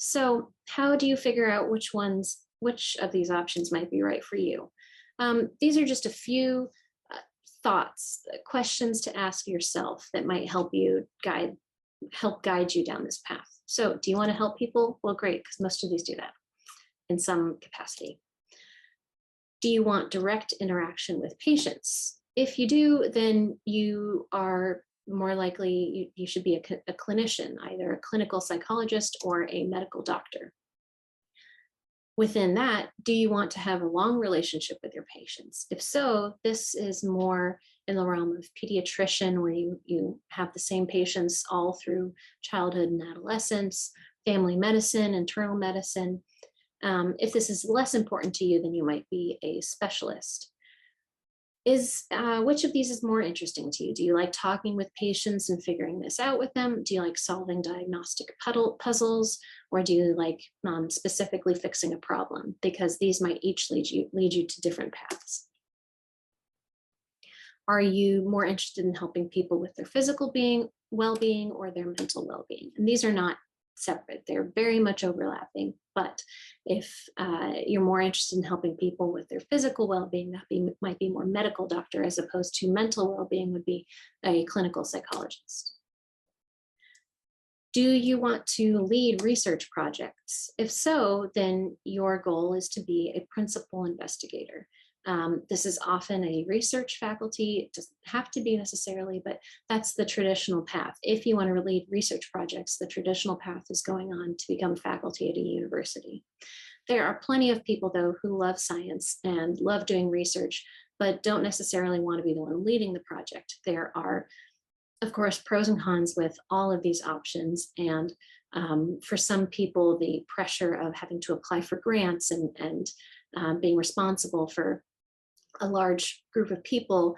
So how do you figure out which of these options might be right for you? These are just a few thoughts, questions to ask yourself that might help guide you down this path. So do you want to help people? Well, great, because most of these do that in some capacity. Do you want direct interaction with patients? If you do, then you are more likely, you should be a clinician, either a clinical psychologist or a medical doctor. Within that, do you want to have a long relationship with your patients? If so, this is more in the realm of pediatrician, where you have the same patients all through childhood and adolescence, family medicine, internal medicine. If this is less important to you, then you might be a specialist. Which of these is more interesting to you? Do you like talking with patients and figuring this out with them? Do you like solving diagnostic puzzles, or do you like specifically fixing a problem? Because these might each lead you to different paths. Are you more interested in helping people with their physical well-being or their mental well-being? And these are not separate. They're very much overlapping. But if you're more interested in helping people with their physical well-being, that might be more medical doctor, as opposed to mental well-being would be a clinical psychologist. Do you want to lead research projects? If so, then your goal is to be a principal investigator. This is often a research faculty. It doesn't have to be necessarily, but that's the traditional path. If you want to lead research projects, the traditional path is going on to become faculty at a university. There are plenty of people, though, who love science and love doing research, but don't necessarily want to be the one leading the project. There are, of course, pros and cons with all of these options. And for some people, the pressure of having to apply for grants and being responsible for a large group of people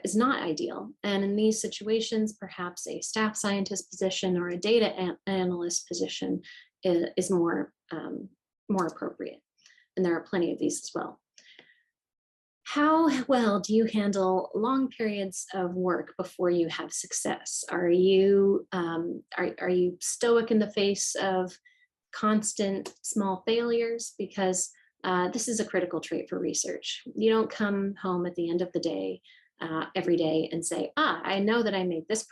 is not ideal. And in these situations, perhaps a staff scientist position or a data analyst position is more appropriate. And there are plenty of these as well. How well do you handle long periods of work before you have success? Are you stoic in the face of constant small failures? Because this is a critical trait for research. You don't come home at the end of the day, every day, and say, I know that I made this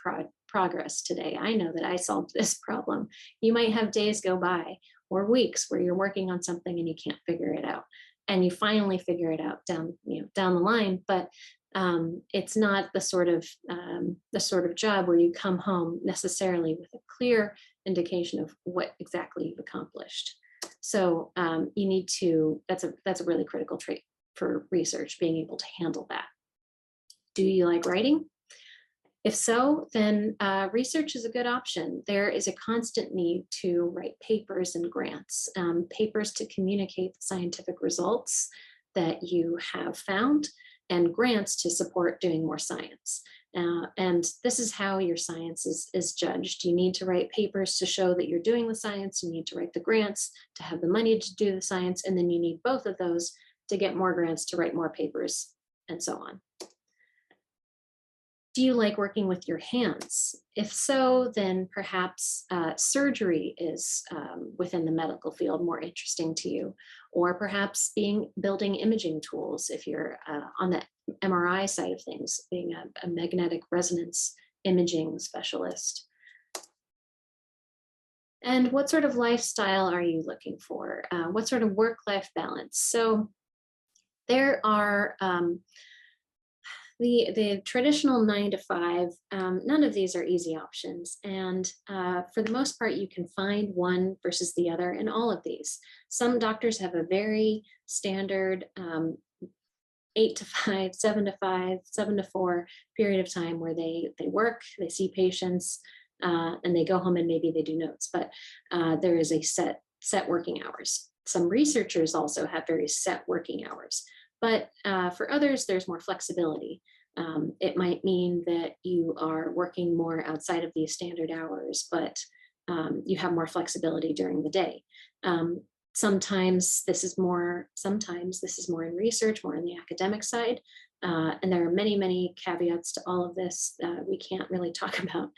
progress today. I know that I solved this problem. You might have days go by or weeks where you're working on something and you can't figure it out. And you finally figure it out down the line, but it's not the sort of job where you come home necessarily with a clear indication of what exactly you've accomplished. So you need to, that's a really critical trait for research, being able to handle that. Do you like writing? If so, then research is a good option. There is a constant need to write papers and grants, papers to communicate the scientific results that you have found, and grants to support doing more science. And this is how your science is judged. You need to write papers to show that you're doing the science. You need to write the grants to have the money to do the science. And then you need both of those to get more grants to write more papers, and so on. Do you like working with your hands? If so, then perhaps surgery is within the medical field more interesting to you, or perhaps building imaging tools if you're on the MRI side of things, being a magnetic resonance imaging specialist. And what sort of lifestyle are you looking for? What sort of work-life balance? So there are the traditional 9 to 5, none of these are easy options. And for the most part, you can find one versus the other in all of these. Some doctors have a very standard 8 to 5, 7 to 5, 7 to 4 period of time where they work, they see patients, and they go home and maybe they do notes, but there is a set working hours. Some researchers also have very set working hours. But for others, there's more flexibility. It might mean that you are working more outside of these standard hours, but you have more flexibility during the day. Sometimes this is more in research, more in the academic side. And there are many, many caveats to all of this. We can't really talk about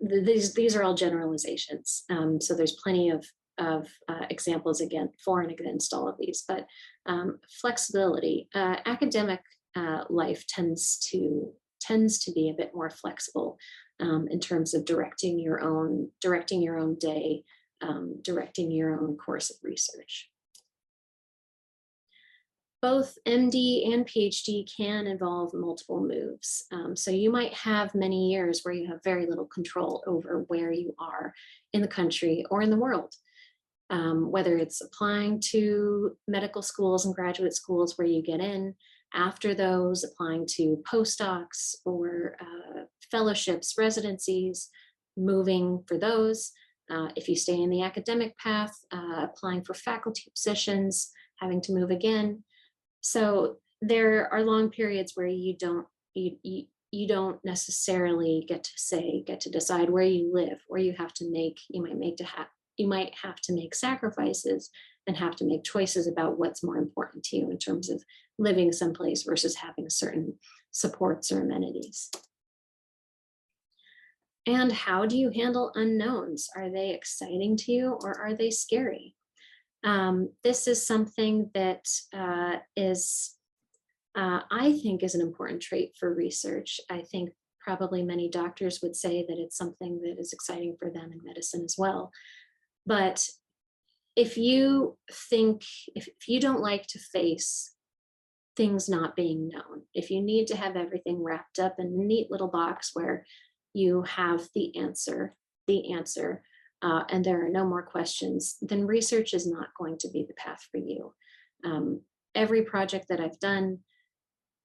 these are all generalizations. So there's plenty of examples again for and against all of these, but flexibility, academic life tends to be a bit more flexible in terms of directing your own day, directing your own course of research. Both MD and PhD can involve multiple moves. So you might have many years where you have very little control over where you are in the country or in the world. Whether it's applying to medical schools and graduate schools where you get in, after those, applying to postdocs or fellowships, residencies, moving for those. If you stay in the academic path, applying for faculty positions, having to move again. So there are long periods where you don't necessarily get to decide where you live, or you might have to make sacrifices and have to make choices about what's more important to you in terms of living someplace versus having certain supports or amenities. And how do you handle unknowns? Are they exciting to you or are they scary? This is something that I think is an important trait for research. I think probably many doctors would say that it's something that is exciting for them in medicine as well. But if you don't like to face things not being known, if you need to have everything wrapped up in a neat little box where you have the answer, and there are no more questions, then research is not going to be the path for you. Every project that I've done,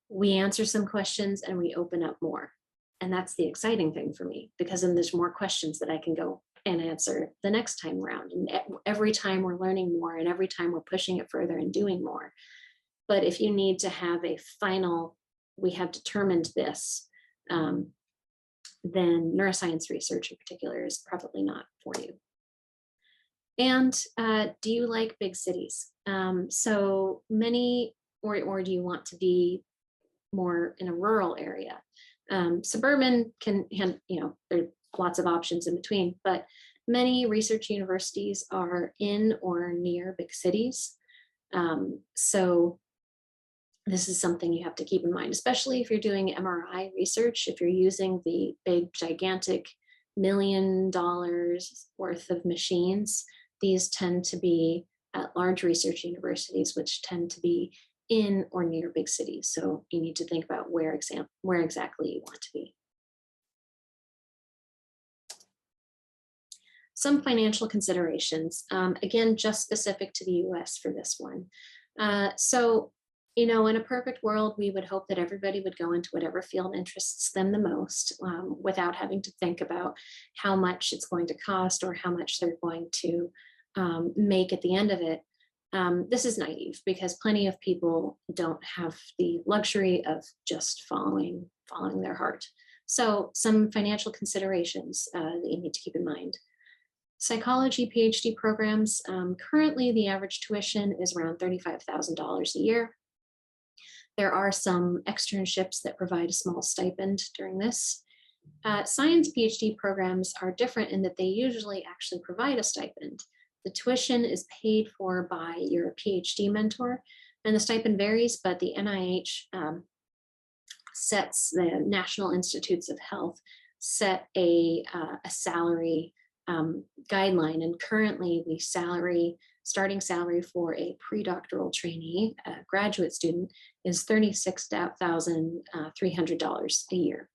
we answer some questions and we open up more. And that's the exciting thing for me, because then there's more questions that I can go and answer the next time around. And every time we're learning more, and every time we're pushing it further and doing more. But if you need to have a final, we have determined this, then neuroscience research in particular is probably not for you. And do you like big cities? So many, or do you want to be more in a rural area? Suburban can, there are lots of options in between, but many research universities are in or near big cities. So this is something you have to keep in mind, especially if you're doing MRI research. If you're using the big, gigantic $1 million worth of machines, these tend to be at large research universities, which tend to be in or near big cities. So you need to think about where exactly you want to be. Some financial considerations, again, just specific to the US for this one. So, in a perfect world, we would hope that everybody would go into whatever field interests them the most, without having to think about how much it's going to cost or how much they're going to make at the end of it. This is naive, because plenty of people don't have the luxury of just following their heart. So some financial considerations that you need to keep in mind. Psychology PhD programs, currently the average tuition is around $35,000 a year. There are some externships that provide a small stipend during this. Science PhD programs are different in that they usually actually provide a stipend. The tuition is paid for by your PhD mentor, and the stipend varies, but the NIH the National Institutes of Health set a salary guideline, and currently the starting salary for a pre-doctoral trainee, a graduate student, is $36,300 a year.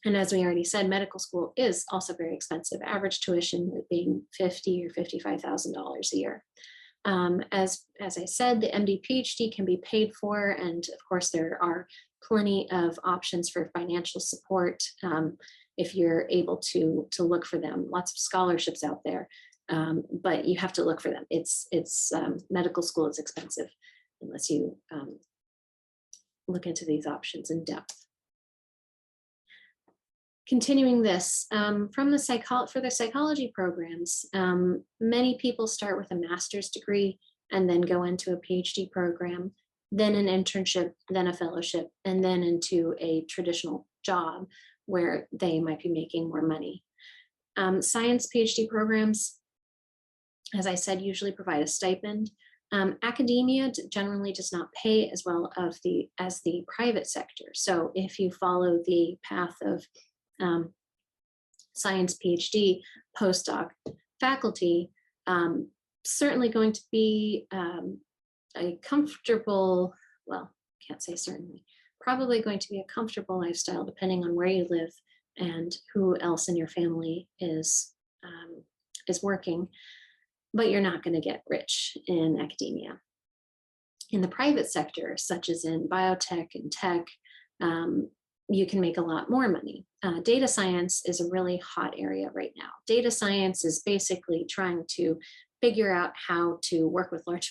And as we already said, medical school is also very expensive, average tuition being $50,000 or $55,000 a year. As I said, the MD PhD can be paid for, and of course there are plenty of options for financial support if you're able to look for them. Lots of scholarships out there, but you have to look for them. Medical school is expensive unless you look into these options in depth. Continuing this, for the psychology programs, many people start with a master's degree and then go into a PhD program, then an internship, then a fellowship, and then into a traditional job where they might be making more money. Science PhD programs, as I said, usually provide a stipend. Academia generally does not pay as well as the private sector. So if you follow the path of science PhD, postdoc, faculty, certainly going to be a comfortable, well, can't say certainly, probably going to be a comfortable lifestyle depending on where you live and who else in your family is working, but you're not going to get rich in academia. In the private sector, such as in biotech and tech, you can make a lot more money. Data science is a really hot area right now. Data science is basically trying to figure out how to work with large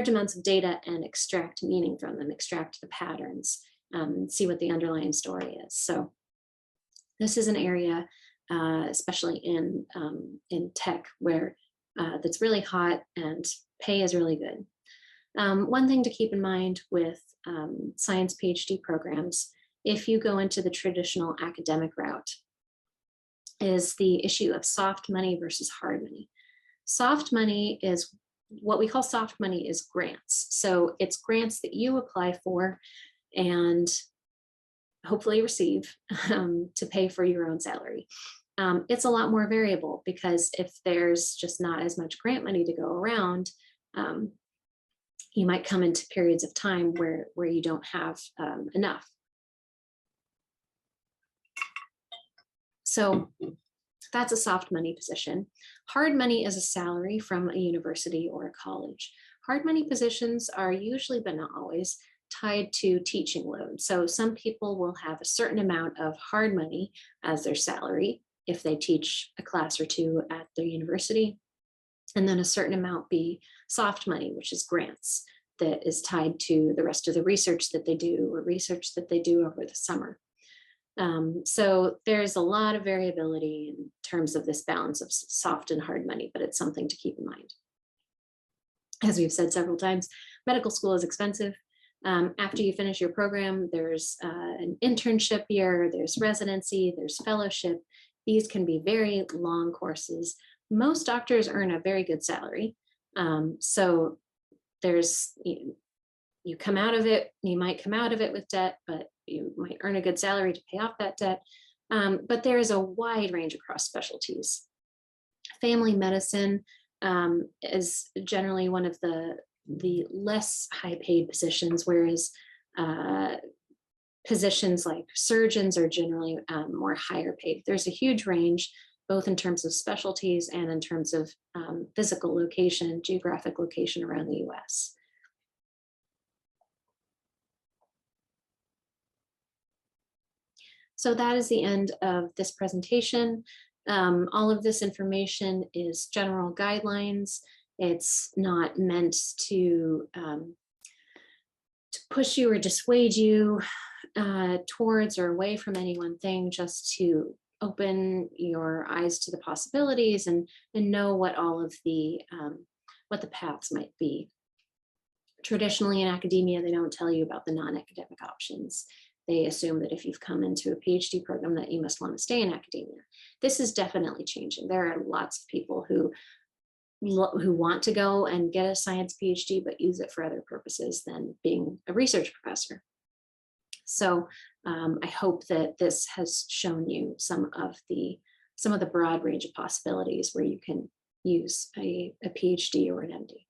amounts of data and extract meaning from them, extract the patterns, see what the underlying story is. So this is an area, especially in tech, where that's really hot and pay is really good. One thing to keep in mind with science PhD programs, if you go into the traditional academic route, is the issue of soft money versus hard money. Soft money is what we call soft money is grants. So it's grants that you apply for and hopefully receive to pay for your own salary. It's a lot more variable because if there's just not as much grant money to go around, you might come into periods of time where you don't have enough. So that's a soft money position. Hard money is a salary from a university or a college. Hard money positions are usually, but not always, tied to teaching load. So some people will have a certain amount of hard money as their salary if they teach a class or two at their university, and then a certain amount be soft money, which is grants, that is tied to the rest of the research that they do or research that they do over the summer. So there's a lot of variability in terms of this balance of soft and hard money, but it's something to keep in mind. As we've said several times, medical school is expensive. After you finish your program, there's an internship year, there's residency, there's fellowship. These can be very long courses. Most doctors earn a very good salary. So there's, you come out of it, you might come out of it with debt, but you might earn a good salary to pay off that debt. But there is a wide range across specialties. Family medicine is generally one of the less high paid positions, whereas positions like surgeons are generally more higher paid. There's a huge range, both in terms of specialties and in terms of physical location, geographic location around the US. So that is the end of this presentation. All of this information is general guidelines. It's not meant to push you or dissuade you towards or away from any one thing, just to open your eyes to the possibilities and know what all of the what the paths might be. Traditionally in academia, they don't tell you about the non-academic options. They assume that if you've come into a PhD program that you must want to stay in academia. This is definitely changing. There are lots of people who want to go and get a science PhD, but use it for other purposes than being a research professor. So I hope that this has shown you some of the broad range of possibilities where you can use a PhD or an MD.